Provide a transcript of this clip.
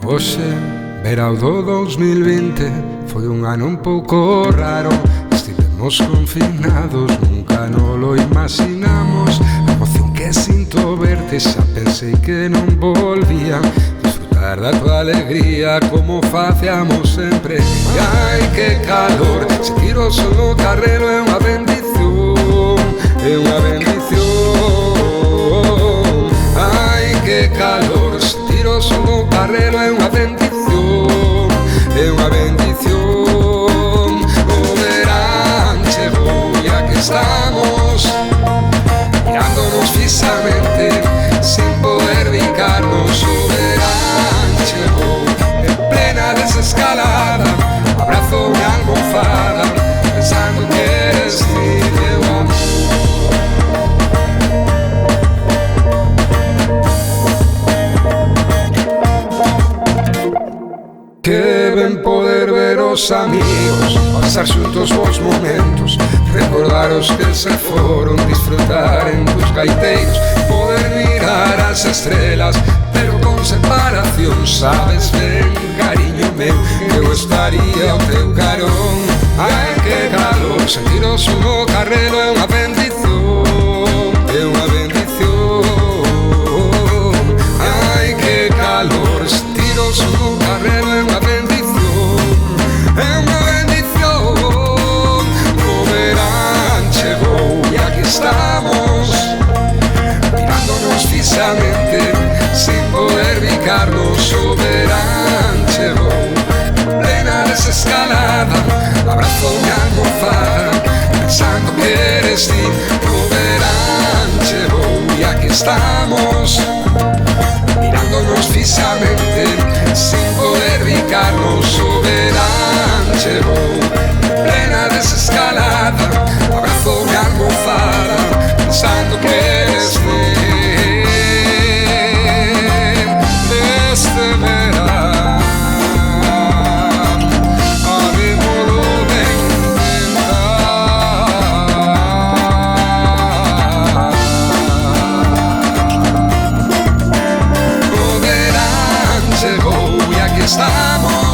Hoxe, verao do 2020, foi un ano un pouco raro. Estivemos confinados, nunca non lo imaginamos. A emoción que sinto verte, xa pensei que non volvía. Disfrutar da tua alegría como facíamos sempre. E ai, que calor, sentir o sol no carrero é unha bendición. É unha bendición. Ai, que calor, sentir o sol no carrero é unha bendición. É unha bendición. O verán chegou e aquí estamos, mirándonos fixamente, sin poder vincarnos. O verán chegou en plena desescalada, abrazo unha almofada, pensando que eres mi meu amor. Que ben poder ver os amigos, pasar xuntos os momentos, recordar os que se foron, disfrutar en tus gaiteiros, poder mirar as estrelas, pero con separación. Sabes ben, cariño meu, que eu estaría ao teu carón. Ai, que calor, sentir o sol no carrero é unha bendición. É unha bendición. Ai, que calor, sentir o sol no carrero é unha bendición. É unha bendición. O verán chegou e aquí estamos, mirándonos fixamente, sin poder vincarnos. O verán chegou, plena desescalada, abrazo unha almofada, pensando que eres ti. O verán chegou e aquí estamos, mirándonos fixamente, sin poder vincarnos. O verán chegou, plena desescalada, abrazo unha almofada, pensando que eres ti. Este verán habémolo de intentar. O verán chegou e aquí estamos,